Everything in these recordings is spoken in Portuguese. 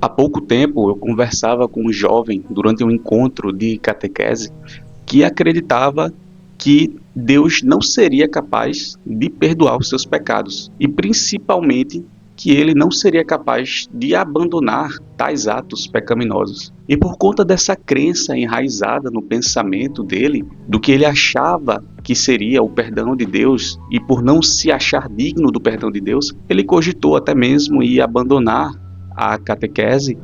Há pouco tempo eu conversava com um jovem durante um encontro de catequese que acreditava que Deus não seria capaz de perdoar os seus pecados e principalmente que ele não seria capaz de abandonar tais atos pecaminosos. E por conta dessa crença enraizada no pensamento dele, do que ele achava que seria o perdão de Deus, e por não se achar digno do perdão de Deus, ele cogitou até mesmo em abandonar a catequese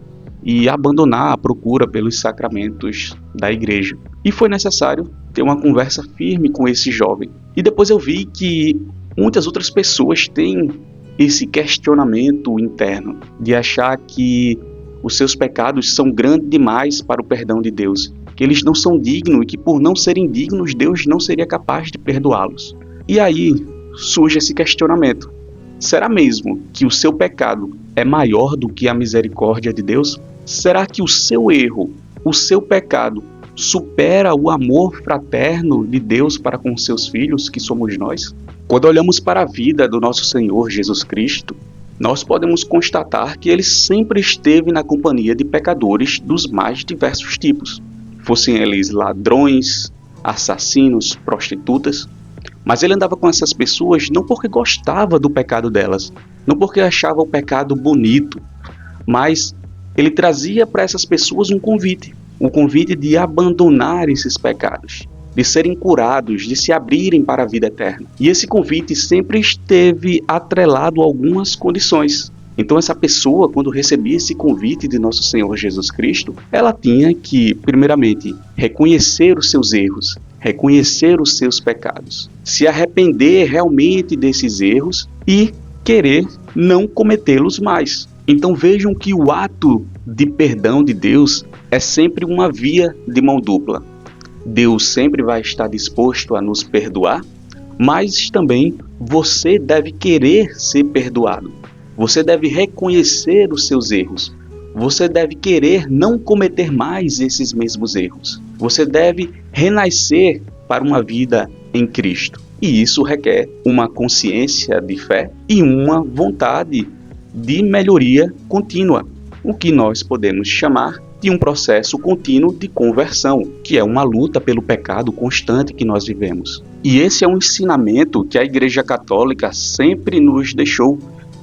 e abandonar a procura pelos sacramentos da igreja. E foi necessário ter uma conversa firme com esse jovem. E depois eu vi que muitas outras pessoas têm esse questionamento interno de achar que os seus pecados são grandes demais para o perdão de Deus, que eles não são dignos e que por não serem dignos, Deus não seria capaz de perdoá-los. E aí surge esse questionamento: será mesmo que o seu pecado é maior do que a misericórdia de Deus? Será que o seu erro, o seu pecado, supera o amor fraterno de Deus para com seus filhos, que somos nós? Quando olhamos para a vida do nosso Senhor Jesus Cristo, nós podemos constatar que ele sempre esteve na companhia de pecadores dos mais diversos tipos, fossem eles ladrões, assassinos, prostitutas. Mas ele andava com essas pessoas não porque gostava do pecado delas, não porque achava o pecado bonito, mas ele trazia para essas pessoas um convite de abandonar esses pecados, de serem curados, de se abrirem para a vida eterna. E esse convite sempre esteve atrelado a algumas condições. Então essa pessoa, quando recebia esse convite de nosso Senhor Jesus Cristo, ela tinha que, primeiramente, reconhecer os seus erros, reconhecer os seus pecados, se arrepender realmente desses erros e querer não cometê-los mais. Então vejam que o ato de perdão de Deus é sempre uma via de mão dupla. Deus sempre vai estar disposto a nos perdoar, mas também você deve querer ser perdoado. Você deve reconhecer os seus erros. Você deve querer não cometer mais esses mesmos erros. Você deve renascer para uma vida em Cristo. E isso requer uma consciência de fé e uma vontade de melhoria contínua, o que nós podemos chamar de um processo contínuo de conversão, que é uma luta pelo pecado constante que nós vivemos. E esse é um ensinamento que a Igreja Católica sempre nos deixou,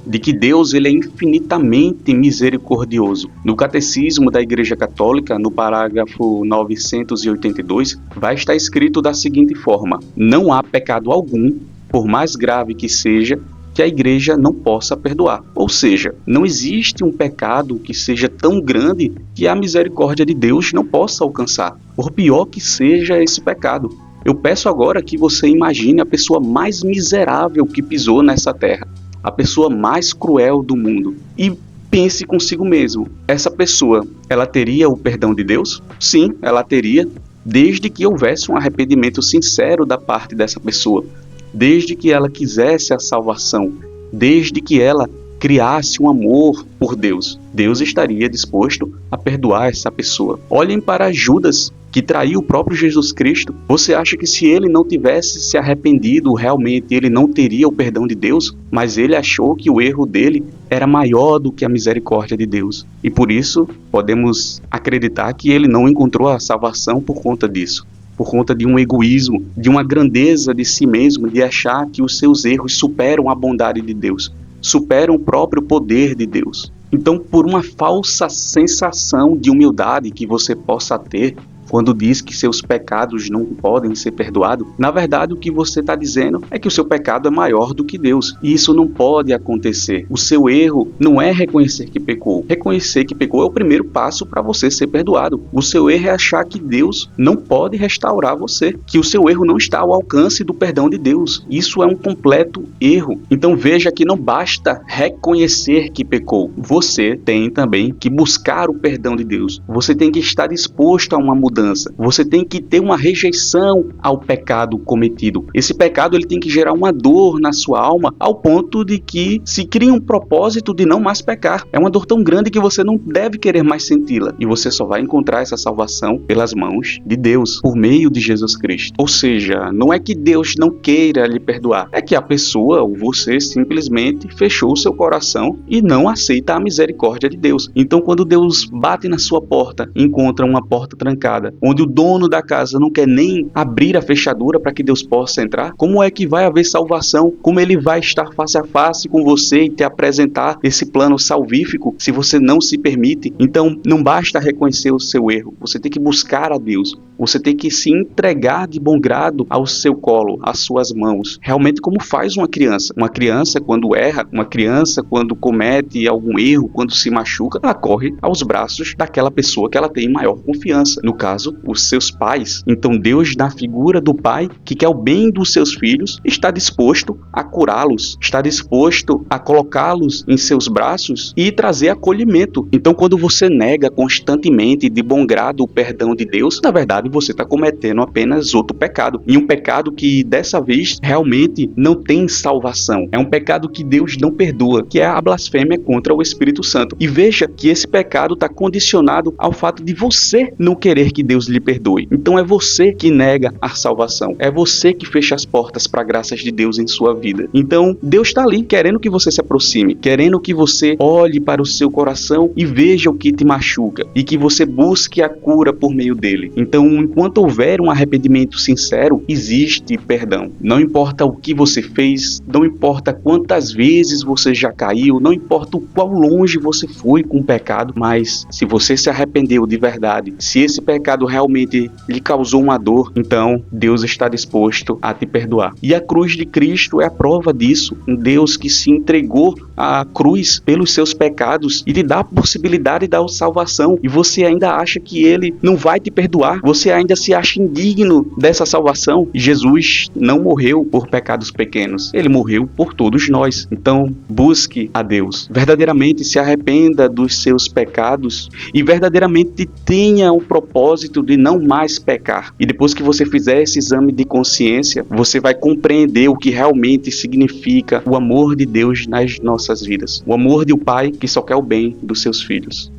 de que Deus ele é infinitamente misericordioso. No Catecismo da Igreja Católica, no parágrafo 982, vai estar escrito da seguinte forma: não há pecado algum, por mais grave que seja, que a igreja não possa perdoar. Ou seja, não existe um pecado que seja tão grande que a misericórdia de Deus não possa alcançar, por pior que seja esse pecado. Eu peço agora que você imagine a pessoa mais miserável que pisou nessa terra, a pessoa mais cruel do mundo, e pense consigo mesmo: essa pessoa, ela teria o perdão de Deus? Sim, ela teria, desde que houvesse um arrependimento sincero da parte dessa pessoa, desde que ela quisesse a salvação, desde que ela criasse um amor por Deus. Deus estaria disposto a perdoar essa pessoa. Olhem para Judas, que traiu o próprio Jesus Cristo. Você acha que se ele não tivesse se arrependido realmente, ele não teria o perdão de Deus? Mas ele achou que o erro dele era maior do que a misericórdia de Deus. E por isso, podemos acreditar que ele não encontrou a salvação por conta disso, por conta de um egoísmo, de uma grandeza de si mesmo, de achar que os seus erros superam a bondade de Deus, superam o próprio poder de Deus. Então, por uma falsa sensação de humildade que você possa ter quando diz que seus pecados não podem ser perdoados, na verdade o que você está dizendo é que o seu pecado é maior do que Deus. E isso não pode acontecer. O seu erro não é reconhecer que pecou. Reconhecer que pecou é o primeiro passo para você ser perdoado. O seu erro é achar que Deus não pode restaurar você, que o seu erro não está ao alcance do perdão de Deus. Isso é um completo erro. Então veja que não basta reconhecer que pecou. Você tem também que buscar o perdão de Deus. Você tem que estar disposto a uma mudança mudança. Você tem que ter uma rejeição ao pecado cometido. Esse pecado ele tem que gerar uma dor na sua alma ao ponto de que se cria um propósito de não mais pecar. É uma dor tão grande que você não deve querer mais senti-la. E você só vai encontrar essa salvação pelas mãos de Deus, por meio de Jesus Cristo. Ou seja, não é que Deus não queira lhe perdoar, é que a pessoa ou você simplesmente fechou o seu coração e não aceita a misericórdia de Deus. Então, quando Deus bate na sua porta, encontra uma porta trancada, onde o dono da casa não quer nem abrir a fechadura para que Deus possa entrar, como é que vai haver salvação? Como ele vai estar face a face com você e te apresentar esse plano salvífico se você não se permite? Então, não basta reconhecer o seu erro, você tem que buscar a Deus, você tem que se entregar de bom grado ao seu colo, às suas mãos, realmente como faz uma criança. Uma criança quando erra, uma criança quando comete algum erro, quando se machuca, ela corre aos braços daquela pessoa que ela tem maior confiança, no caso, os seus pais. Então Deus, na figura do pai que quer o bem dos seus filhos, está disposto a curá-los, está disposto a colocá-los em seus braços e trazer acolhimento. Então quando você nega constantemente de bom grado o perdão de Deus, na verdade você está cometendo apenas outro pecado, e um pecado que dessa vez realmente não tem salvação. É um pecado que Deus não perdoa, que é a blasfêmia contra o Espírito Santo. E veja que esse pecado está condicionado ao fato de você não querer que Deus lhe perdoe. Então é você que nega a salvação, é você que fecha as portas para graças de Deus em sua vida. Então Deus está ali querendo que você se aproxime, querendo que você olhe para o seu coração e veja o que te machuca e que você busque a cura por meio dele. Então, enquanto houver um arrependimento sincero, existe perdão. Não importa o que você fez, não importa quantas vezes você já caiu, não importa o quão longe você foi com o pecado, mas se você se arrependeu de verdade, se esse pecado realmente lhe causou uma dor, então Deus está disposto a te perdoar. E a cruz de Cristo é a prova disso. Um Deus que se entregou à cruz pelos seus pecados e te dá a possibilidade da salvação, e você ainda acha que ele não vai te perdoar, você ainda se acha indigno dessa salvação. Jesus não morreu por pecados pequenos, ele morreu por todos nós. Então busque a Deus, verdadeiramente se arrependa dos seus pecados e verdadeiramente tenha o propósito de não mais pecar. E depois que você fizer esse exame de consciência, você vai compreender o que realmente significa o amor de Deus nas nossas vidas, o amor de um pai que só quer o bem dos seus filhos.